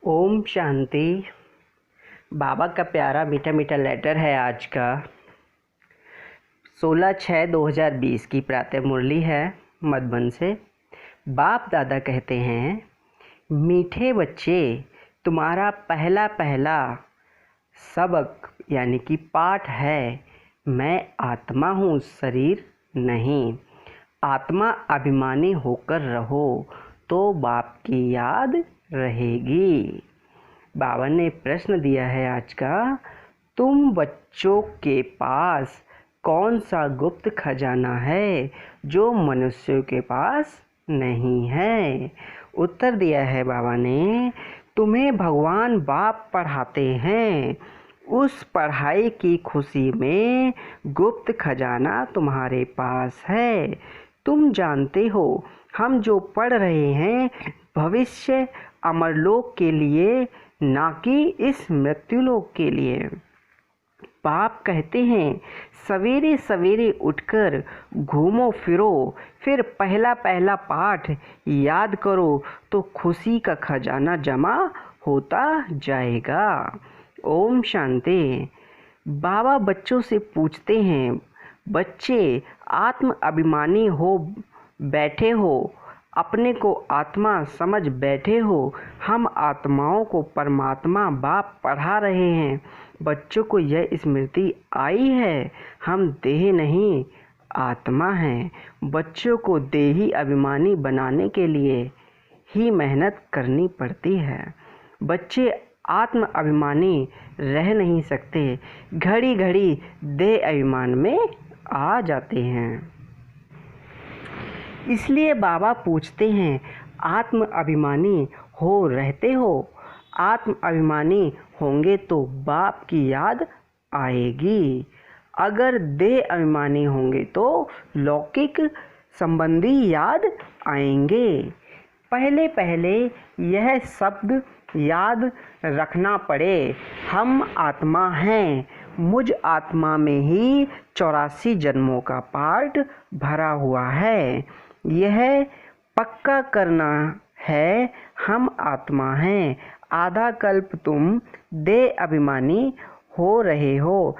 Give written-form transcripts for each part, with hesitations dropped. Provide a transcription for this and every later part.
ओम शांति। बाबा का प्यारा मीठा मीठा लेटर है आज का। 16/6/2020 की प्रातः मुरली है मधुबन से। बाप दादा कहते हैं, मीठे बच्चे, तुम्हारा पहला पहला सबक यानी कि पाठ है, मैं आत्मा हूँ, शरीर नहीं। आत्मा अभिमानी होकर रहो तो बाप की याद रहेगी। बाबा ने प्रश्न दिया है आज का, तुम बच्चों के पास कौन सा गुप्त खजाना है जो मनुष्यों के पास नहीं है? उत्तर दिया है बाबा ने, तुम्हें भगवान बाप पढ़ाते हैं। उस पढ़ाई की खुशी में गुप्त खजाना तुम्हारे पास है। तुम जानते हो, हम जो पढ़ रहे हैं भविष्य अमरलोक के लिए, ना कि इस मृत्युलोक के लिए। बाप कहते हैं, सवेरे सवेरे उठकर घूमो फिरो, फिर पहला पहला पाठ याद करो तो खुशी का खजाना जमा होता जाएगा। ओम शांति। बाबा बच्चों से पूछते हैं, बच्चे आत्म अभिमानी हो बैठे हो, अपने को आत्मा समझ बैठे हो। हम आत्माओं को परमात्मा बाप पढ़ा रहे हैं। बच्चों को यह स्मृति आई है, हम देह नहीं आत्मा हैं। बच्चों को देही अभिमानी बनाने के लिए ही मेहनत करनी पड़ती है। बच्चे आत्म अभिमानी रह नहीं सकते, घड़ी घड़ी देह अभिमान में आ जाते हैं। इसलिए बाबा पूछते हैं, आत्म अभिमानी हो रहते हो? आत्म अभिमानी होंगे तो बाप की याद आएगी। अगर देह अभिमानी होंगे तो लौकिक संबंधी याद आएंगे। पहले पहले यह शब्द याद रखना पड़े, हम आत्मा हैं। मुझ आत्मा में ही 84 जन्मों का पार्ट भरा हुआ है। यह पक्का करना है, हम आत्मा हैं। आधा कल्प तुम देह अभिमानी हो रहे हो।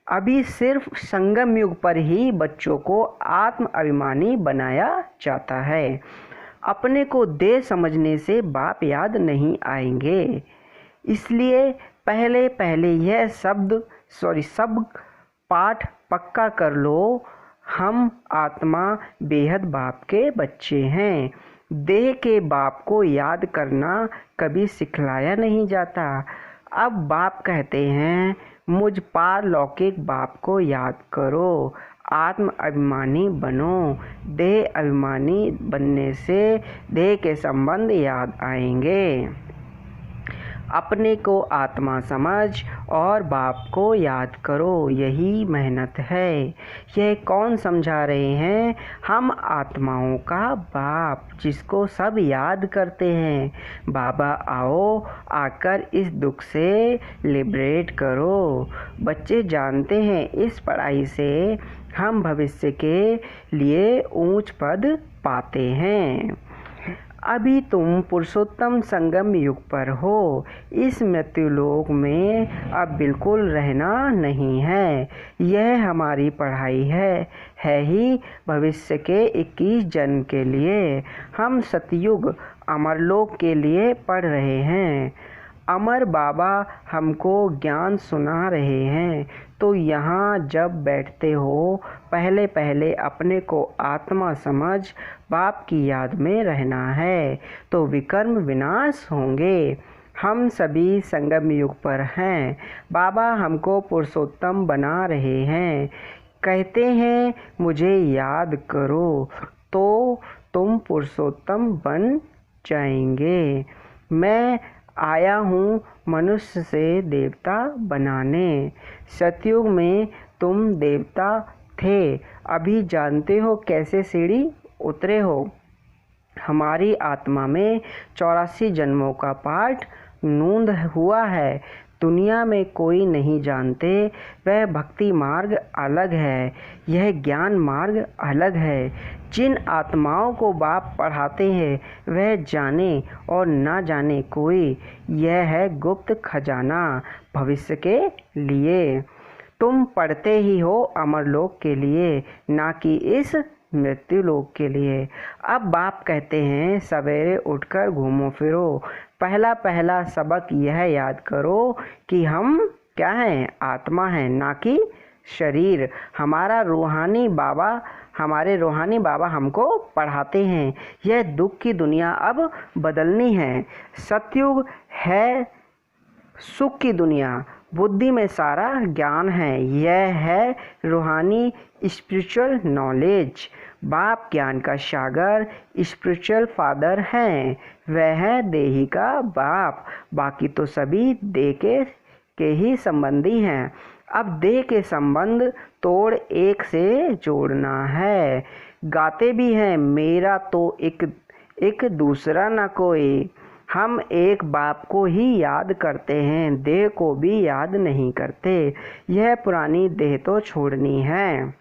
अभी सिर्फ संगम युग पर ही बच्चों को आत्म अभिमानी बनाया जाता है। अपने को देह समझने से बाप याद नहीं आएंगे। इसलिए पहले पहले यह सब पाठ पक्का कर लो, हम आत्मा बेहद बाप के बच्चे हैं। देह के बाप को याद करना कभी सिखलाया नहीं जाता। अब बाप कहते हैं, मुझ पारलौकिक बाप को याद करो, आत्म अभिमानी बनो। देह अभिमानी बनने से देह के संबंध याद आएंगे। अपने को आत्मा समझ और बाप को याद करो, यही मेहनत है। यह कौन समझा रहे हैं? हम आत्माओं का बाप, जिसको सब याद करते हैं। बाबा आओ, आकर इस दुख से लिबरेट करो। बच्चे जानते हैं, इस पढ़ाई से हम भविष्य के लिए ऊंच पद पाते हैं। अभी तुम पुरुषोत्तम संगम युग पर हो। इस मृत्युलोक में अब बिल्कुल रहना नहीं है। यह हमारी पढ़ाई है ही भविष्य के 21 जन्म के लिए। हम सतयुग अमरलोक के लिए पढ़ रहे हैं। अमर बाबा हमको ज्ञान सुना रहे हैं। तो यहाँ जब बैठते हो, पहले पहले अपने को आत्मा समझ बाप की याद में रहना है, तो विकर्म विनाश होंगे। हम सभी संगम युग पर हैं। बाबा हमको पुरुषोत्तम बना रहे हैं। कहते हैं, मुझे याद करो तो तुम पुरुषोत्तम बन जाएंगे। मैं आया हूँ मनुष्य से देवता बनाने। सतयुग में तुम देवता थे, अभी जानते हो कैसे सीढ़ी उतरे हो। हमारी आत्मा में 84 जन्मों का पाठ नूंद हुआ है। दुनिया में कोई नहीं जानते। वह भक्ति मार्ग अलग है, यह ज्ञान मार्ग अलग है। जिन आत्माओं को बाप पढ़ाते हैं वह जाने और ना जाने कोई, यह है गुप्त खजाना भविष्य के लिए। तुम पढ़ते ही हो अमरलोक के लिए, ना कि इस मृत्यु लोक के लिए। अब बाप कहते हैं सवेरे उठकर घूमो फिरो, पहला पहला सबक यह याद करो कि हम क्या हैं, आत्मा हैं, ना कि शरीर। हमारे रूहानी बाबा हमको पढ़ाते हैं यह दुख की दुनिया अब बदलनी है। सतयुग है सुख की दुनिया, बुद्धि में सारा ज्ञान है। यह है रूहानी स्पिरिचुअल नॉलेज। बाप ज्ञान का सागर स्पिरिचुअल फादर हैं, वह है देही का बाप। बाकी तो सभी देह के ही संबंधी हैं। अब देह के संबंध तोड़ एक से जोड़ना है। गाते भी हैं मेरा तो एक दूसरा न कोई। हम एक बाप को ही याद करते हैं, देह को भी याद नहीं करते। यह पुरानी देह तो छोड़नी है,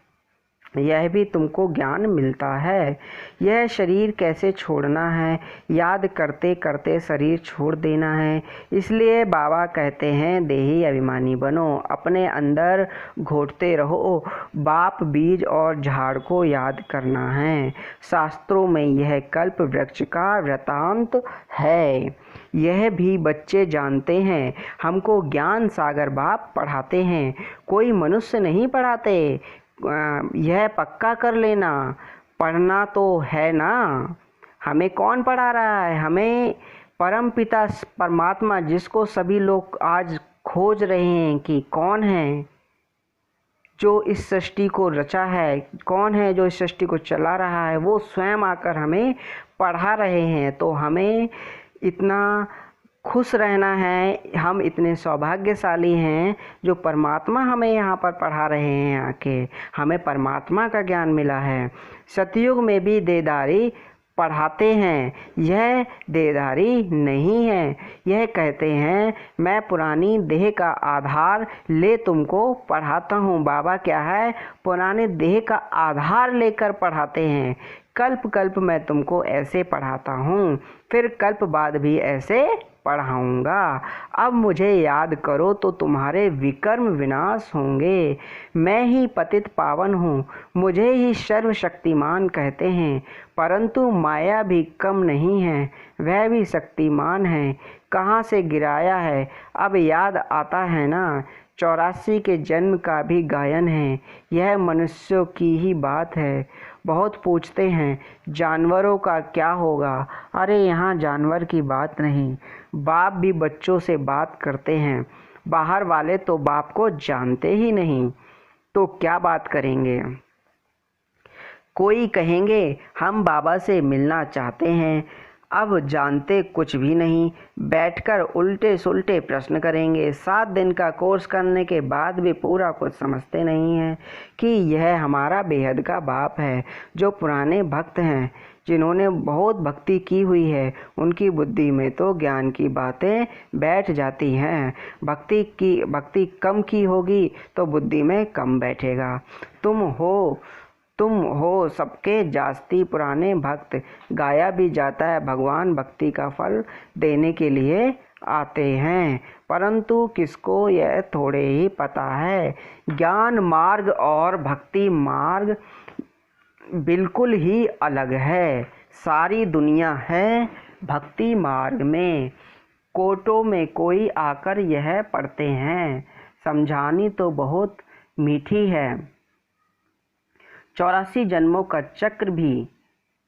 यह भी तुमको ज्ञान मिलता है। यह शरीर कैसे छोड़ना है, याद करते करते शरीर छोड़ देना है। इसलिए बाबा कहते हैं देही अभिमानी बनो, अपने अंदर घोटते रहो। बाप बीज और झाड़ को याद करना है। शास्त्रों में यह कल्प वृक्ष का वृतांत है, यह भी बच्चे जानते हैं। हमको ज्ञान सागर बाप पढ़ाते हैं, कोई मनुष्य नहीं पढ़ाते। यह पक्का कर लेना, पढ़ना तो है ना। हमें कौन पढ़ा रहा है, हमें परम पिता परमात्मा, जिसको सभी लोग आज खोज रहे हैं कि कौन है जो इस सृष्टि को रचा है, कौन है जो इस सृष्टि को चला रहा है, वो स्वयं आकर हमें पढ़ा रहे हैं। तो हमें इतना खुश रहना है, हम इतने सौभाग्यशाली हैं जो परमात्मा हमें यहाँ पर पढ़ा रहे हैं। आके हमें परमात्मा का ज्ञान मिला है। सतयुग में भी देदारी पढ़ाते हैं, यह देदारी नहीं है। यह कहते हैं मैं पुरानी देह का आधार ले तुमको पढ़ाता हूँ। बाबा क्या है, पुराने देह का आधार लेकर पढ़ाते हैं। कल्प कल्प मैं तुमको ऐसे पढ़ाता हूँ, फिर कल्प बाद भी ऐसे पढ़ाऊँगा। अब मुझे याद करो तो तुम्हारे विकर्म विनाश होंगे। मैं ही पतित पावन हूँ, मुझे ही सर्वशक्तिमान कहते हैं। परंतु माया भी कम नहीं है, वह भी शक्तिमान है। कहाँ से गिराया है अब याद आता है ना। 84 के जन्म का भी गायन है, यह मनुष्यों की ही बात है। बहुत पूछते हैं जानवरों का क्या होगा। अरे यहाँ जानवर की बात नहीं, बाप भी बच्चों से बात करते हैं। बाहर वाले तो बाप को जानते ही नहीं, तो क्या बात करेंगे। कोई कहेंगे हम बाबा से मिलना चाहते हैं, अब जानते कुछ भी नहीं, बैठकर उल्टे सुल्टे प्रश्न करेंगे। 7 दिन का कोर्स करने के बाद भी पूरा कुछ समझते नहीं हैं कि यह हमारा बेहद का बाप है। जो पुराने भक्त हैं, जिन्होंने बहुत भक्ति की हुई है, उनकी बुद्धि में तो ज्ञान की बातें बैठ जाती हैं। भक्ति कम की होगी तो बुद्धि में कम बैठेगा। तुम हो सबके जास्ती पुराने भक्त। गाया भी जाता है भगवान भक्ति का फल देने के लिए आते हैं, परंतु किसको यह थोड़े ही पता है। ज्ञान मार्ग और भक्ति मार्ग बिल्कुल ही अलग है। सारी दुनिया है भक्ति मार्ग में। कोर्टों में कोई आकर यह पढ़ते हैं, समझानी तो बहुत मीठी है। 84 जन्मों का चक्र भी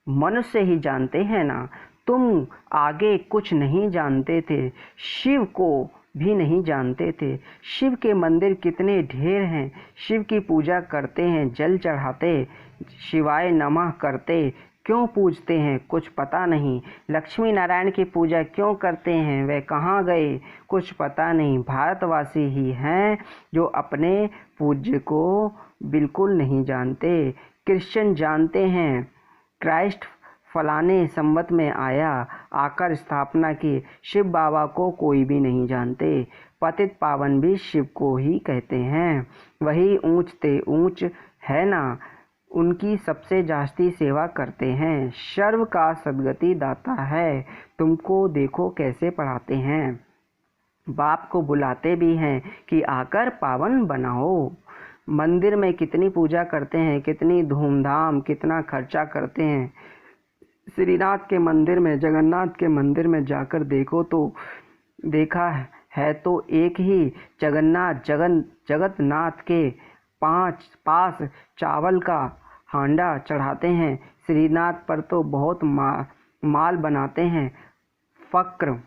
मनुष्य ही जानते हैं ना। तुम आगे कुछ नहीं जानते थे, शिव को भी नहीं जानते थे। शिव के मंदिर कितने ढेर हैं, शिव की पूजा करते हैं, जल चढ़ाते, शिवाय नमः करते। क्यों पूजते हैं कुछ पता नहीं। लक्ष्मी नारायण की पूजा क्यों करते हैं, वे कहाँ गए कुछ पता नहीं। भारतवासी ही हैं जो अपने पूज्य को बिल्कुल नहीं जानते। क्रिश्चियन जानते हैं क्राइस्ट फलाने संवत में आया, आकर स्थापना की। शिव बाबा को कोई भी नहीं जानते। पतित पावन भी शिव को ही कहते हैं। वही ऊंच ते ऊंच है ना, उनकी सबसे जास्ती सेवा करते हैं। सर्व का सद्गति दाता है। तुमको देखो कैसे पढ़ाते हैं। बाप को बुलाते भी हैं कि आकर पावन बनाओ। मंदिर में कितनी पूजा करते हैं, कितनी धूमधाम, कितना खर्चा करते हैं। श्रीनाथ के मंदिर में, जगन्नाथ के मंदिर में जाकर देखो तो देखा है तो एक ही जगन्नाथ के पास चावल का हांडा चढ़ाते हैं। श्रीनाथ पर तो बहुत माल बनाते हैं। फक्र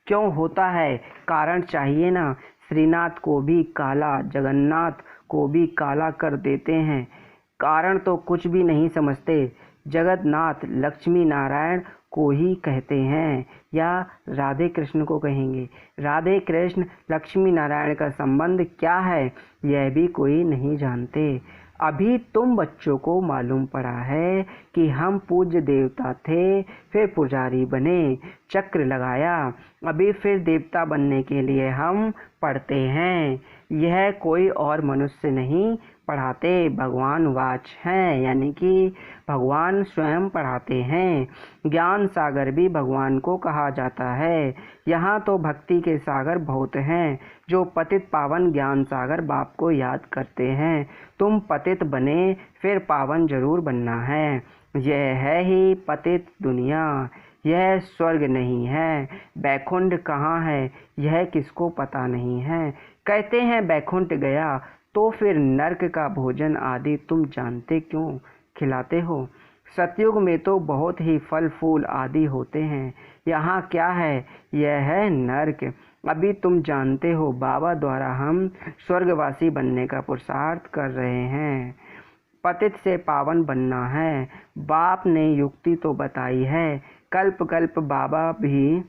क्यों होता है? कारण चाहिए ना। श्रीनाथ को भी काला, जगन्नाथ को भी काला कर देते हैं। कारण तो कुछ भी नहीं समझते। जगन्नाथ लक्ष्मी नारायण को ही कहते हैं या राधे कृष्ण को कहेंगे। राधे कृष्ण लक्ष्मी नारायण का संबंध क्या है यह भी कोई नहीं जानते। अभी तुम बच्चों को मालूम पड़ा है कि हम पूज्य देवता थे, फिर पुजारी बने, चक्र लगाया, अभी फिर देवता बनने के लिए हम पढ़ते हैं। यह कोई और मनुष्य नहीं पढ़ाते, भगवान वाच हैं, यानी कि भगवान स्वयं पढ़ाते हैं। ज्ञान सागर भी भगवान को कहा जाता है। यहाँ तो भक्ति के सागर बहुत हैं जो पतित पावन ज्ञान सागर बाप को याद करते हैं। तुम पतित बने, फिर पावन जरूर बनना है। यह है ही पतित दुनिया, यह स्वर्ग नहीं है। बैकुंठ कहाँ है यह किसको पता नहीं है। कहते हैं बैकुंठ गया, तो फिर नरक का भोजन आदि तुम जानते क्यों खिलाते हो? सतयुग में तो बहुत ही फल फूल आदि होते हैं। यहाँ क्या है? यह है नरक। अभी तुम जानते हो बाबा द्वारा हम स्वर्गवासी बनने का पुरुषार्थ कर रहे हैं। पतित से पावन बनना है। बाप ने युक्ति तो बताई है। कल्प कल्प बाबा भी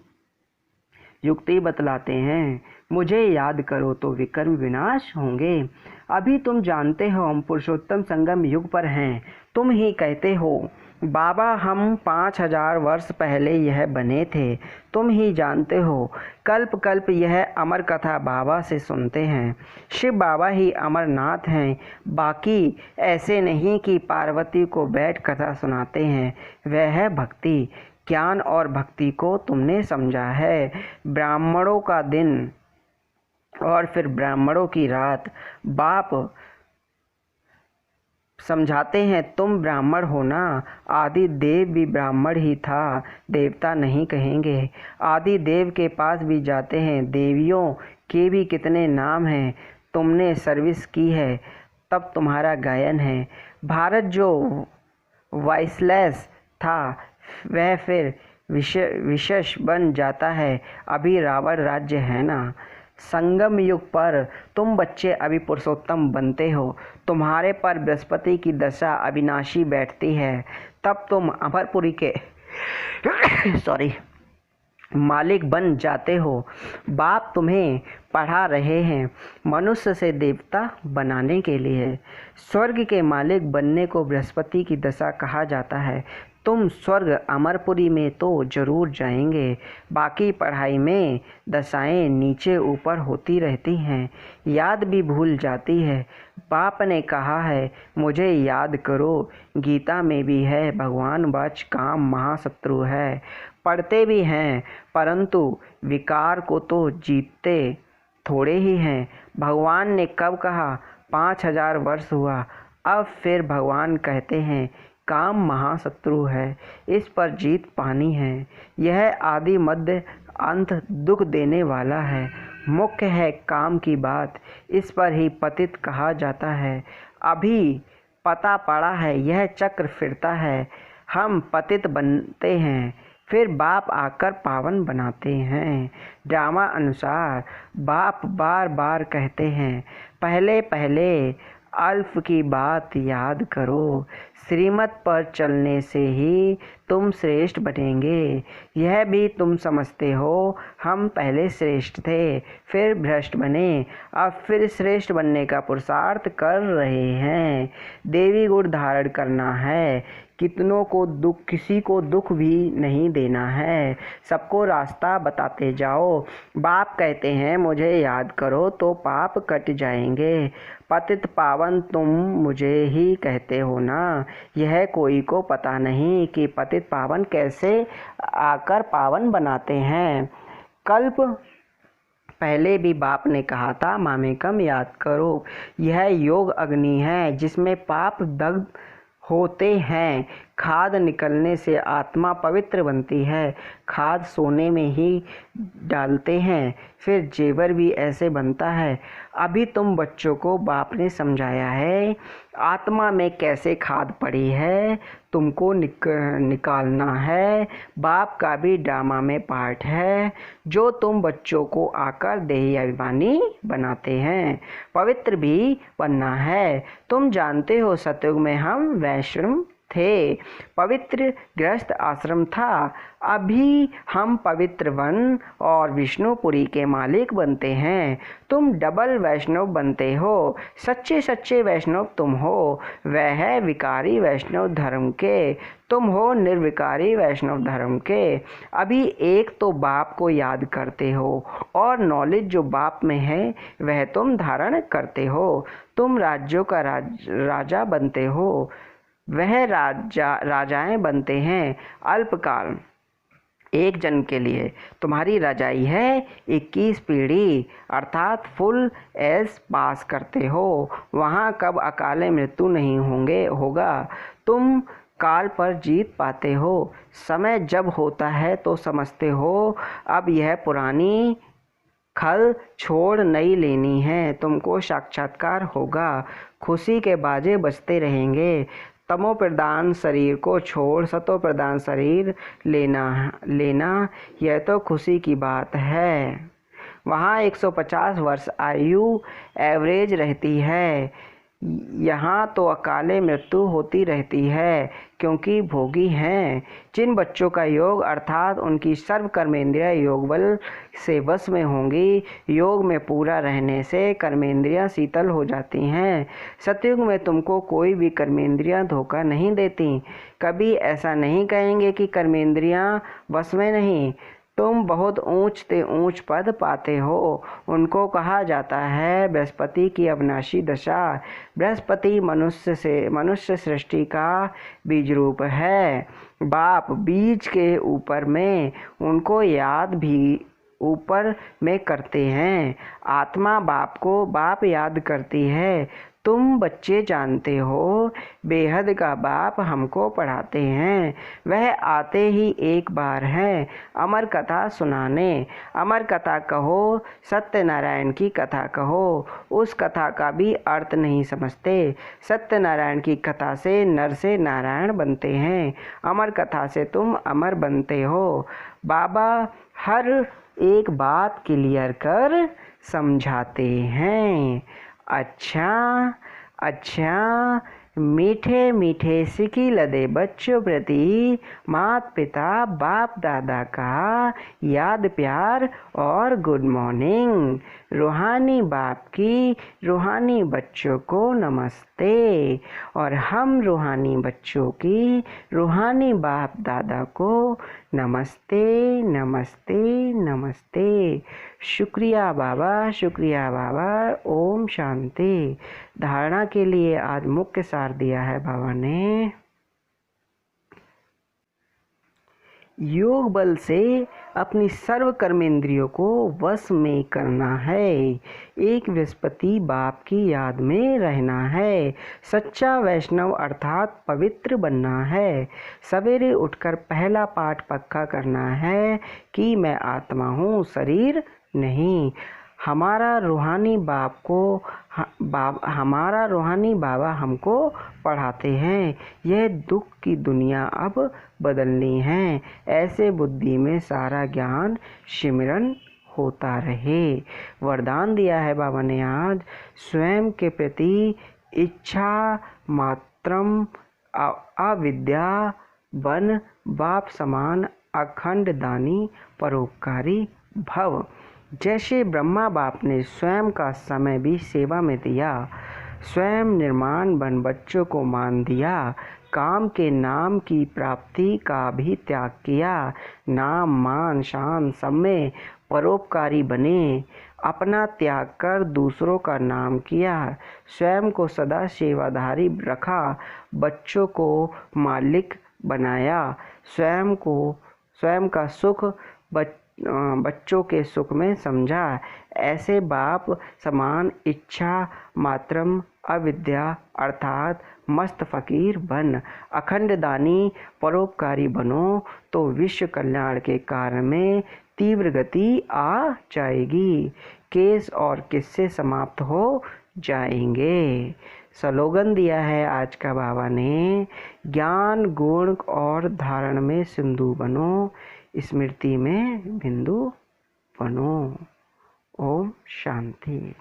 युक्ति बतलाते हैं। मुझे याद करो तो विकर्म विनाश होंगे। अभी तुम जानते हो हम पुरुषोत्तम संगम युग पर हैं। तुम ही कहते हो बाबा हम 5000 वर्ष पहले यह बने थे। तुम ही जानते हो कल्प कल्प यह अमर कथा बाबा से सुनते हैं। शिव बाबा ही अमरनाथ हैं। बाकी ऐसे नहीं कि पार्वती को बैठ कथा सुनाते हैं। वह है भक्ति। ज्ञान और भक्ति को तुमने समझा है। ब्राह्मणों का दिन और फिर ब्राह्मणों की रात। बाप समझाते हैं तुम ब्राह्मण हो ना। आदि देव भी ब्राह्मण ही था, देवता नहीं कहेंगे। आदि देव के पास भी जाते हैं। देवियों के भी कितने नाम हैं। तुमने सर्विस की है तब तुम्हारा गायन है। भारत जो वाइसलेस था वह फिर विशेष बन जाता है। अभी रावण राज्य है ना। संगम युग पर तुम बच्चे अभी पुरुषोत्तम बनते हो। तुम्हारे पर बृहस्पति की दशा अविनाशी बैठती है। तब तुम अमरपुरी के मालिक बन जाते हो। बाप तुम्हें पढ़ा रहे हैं मनुष्य से देवता बनाने के लिए। स्वर्ग के मालिक बनने को बृहस्पति की दशा कहा जाता है। तुम स्वर्ग अमरपुरी में तो जरूर जाएंगे। बाकी पढ़ाई में दशाएं नीचे ऊपर होती रहती हैं, याद भी भूल जाती है। बाप ने कहा है मुझे याद करो। गीता में भी है भगवान वाच काम महाशत्रु है। पढ़ते भी हैं परंतु विकार को तो जीतते थोड़े ही हैं। भगवान ने कब कहा? 5000 वर्ष हुआ। अब फिर भगवान कहते हैं काम महाशत्रु है, इस पर जीत पानी है। यह आदि मध्य अंत दुख देने वाला है। मुख्य है काम की बात, इस पर ही पतित कहा जाता है। अभी पता पड़ा है यह चक्र फिरता है। हम पतित बनते हैं, फिर बाप आकर पावन बनाते हैं। ड्रामा अनुसार बाप बार बार कहते हैं पहले पहले अल्फ की बात याद करो। श्रीमत पर चलने से ही तुम श्रेष्ठ बनेंगे। यह भी तुम समझते हो हम पहले श्रेष्ठ थे, फिर भ्रष्ट बने, अब फिर श्रेष्ठ बनने का पुरुषार्थ कर रहे हैं। देवी गुण धारण करना है। कितनों को दुख, किसी को दुख भी नहीं देना है, सबको रास्ता बताते जाओ। बाप कहते हैं मुझे याद करो तो पाप कट जाएंगे। पतित पावन तुम मुझे ही कहते हो ना, यह कोई को पता नहीं कि पतित पावन कैसे आकर पावन बनाते हैं। कल्प पहले भी बाप ने कहा था मामेकम याद करो, यह योग अग्नि है जिसमें पाप दग्ध होते हैं। खाद निकलने से आत्मा पवित्र बनती है। खाद सोने में ही डालते हैं, फिर जेवर भी ऐसे बनता है। अभी तुम बच्चों को बाप ने समझाया है आत्मा में कैसे खाद पड़ी है, तुमको निकालना है। बाप का भी ड्रामा में पार्ट है जो तुम बच्चों को आकर देही अभिमानी बनाते हैं। पवित्र भी बनना है। तुम जानते हो सतयुग में हम वैष्णव थे, पवित्र गृहस्थ आश्रम था। अभी हम पवित्र वन और विष्णुपुरी के मालिक बनते हैं। तुम डबल वैष्णव बनते हो। सच्चे सच्चे वैष्णव तुम हो। वह है विकारी वैष्णव धर्म के, तुम हो निर्विकारी वैष्णव धर्म के। अभी एक तो बाप को याद करते हो और नॉलेज जो बाप में है वह तुम धारण करते हो। तुम राज्यों का राजा बनते हो, वह राजाएं बनते हैं अल्पकाल एक जन के लिए। तुम्हारी रजाई है 21 पीढ़ी, अर्थात फुल एज पास करते हो। वहाँ कब अकाले मृत्यु नहीं होगा। तुम काल पर जीत पाते हो। समय जब होता है तो समझते हो अब यह पुरानी खल छोड़ नई लेनी है। तुमको साक्षात्कार होगा। खुशी के बाजे बजते रहेंगे। तमो प्रधान शरीर को छोड़ सतो प्रधान शरीर लेना यह तो खुशी की बात है। वहाँ 150 वर्ष आयु एवरेज रहती है। यहाँ तो अकाले मृत्यु होती रहती है क्योंकि भोगी हैं। जिन बच्चों का योग अर्थात उनकी सर्व कर्मेंद्रियाँ योग बल से वश में होंगी, योग में पूरा रहने से कर्मेंद्रियाँ शीतल हो जाती हैं। सतयुग में तुमको कोई भी कर्मेंद्रियाँ धोखा नहीं देती। कभी ऐसा नहीं कहेंगे कि कर्मेंद्रियाँ वश में नहीं। तुम बहुत ऊंच से ऊंच पद पाते हो। उनको कहा जाता है बृहस्पति की अविनाशी दशा। बृहस्पति मनुष्य सृष्टि का बीज रूप है। बाप बीज के ऊपर में उनको याद भी ऊपर में करते हैं। आत्मा बाप याद करती है। तुम बच्चे जानते हो बेहद का बाप हमको पढ़ाते हैं। वह आते ही एक बार है अमर कथा सुनाने। अमर कथा कहो, सत्यनारायण की कथा कहो। उस कथा का भी अर्थ नहीं समझते। सत्यनारायण की कथा से नर से नारायण बनते हैं। अमर कथा से तुम अमर बनते हो। बाबा हर एक बात क्लियर कर समझाते हैं। अच्छा मीठे मीठे सिकी लदे बच्चों प्रति माता पिता बाप दादा का याद प्यार और गुड मॉर्निंग। रूहानी बाप की रूहानी बच्चों को नमस्ते और हम रूहानी बच्चों की रूहानी बाप दादा को नमस्ते नमस्ते नमस्ते। शुक्रिया बाबा, शुक्रिया बाबा। ओम शांति। धारणा के लिए आज मुख्य सार दिया है बाबा ने। योग बल से अपनी सर्व कर्मेंद्रियों को वश में करना है। एक बृहस्पति बाप की याद में रहना है। सच्चा वैष्णव अर्थात पवित्र बनना है। सवेरे उठकर पहला पाठ पक्का करना है कि मैं आत्मा हूँ, शरीर नहीं। हमारा रूहानी बाबा हमको पढ़ाते हैं यह दुख की दुनिया अब बदलनी है। ऐसे बुद्धि में सारा ज्ञान सिमरन होता रहे। वरदान दिया है बाबा ने आज। स्वयं के प्रति इच्छा मात्रम अविद्या बन बाप समान अखंड दानी परोपकारी भव। जैसे ब्रह्मा बाप ने स्वयं का समय भी सेवा में दिया, स्वयं निर्माण बन बच्चों को मान दिया, काम के नाम की प्राप्ति का भी त्याग किया। नाम मान शान सब में परोपकारी बने, अपना त्याग कर दूसरों का नाम किया। स्वयं को सदा सेवाधारी रखा, बच्चों को मालिक बनाया। स्वयं का सुख बच्चों के सुख में समझा। ऐसे बाप समान इच्छा मात्रम अविद्या अर्थात मस्त फकीर बन। अखंड दानी परोपकारी बनो तो विश्व कल्याण के कार्य में तीव्र गति आ जाएगी। केस और किस्से समाप्त हो जाएंगे। स्लोगन दिया है आज का बाबा ने, ज्ञान गुण और धारण में सिंधु बनो, स्मृति में बिंदु बनो। ओम शांति।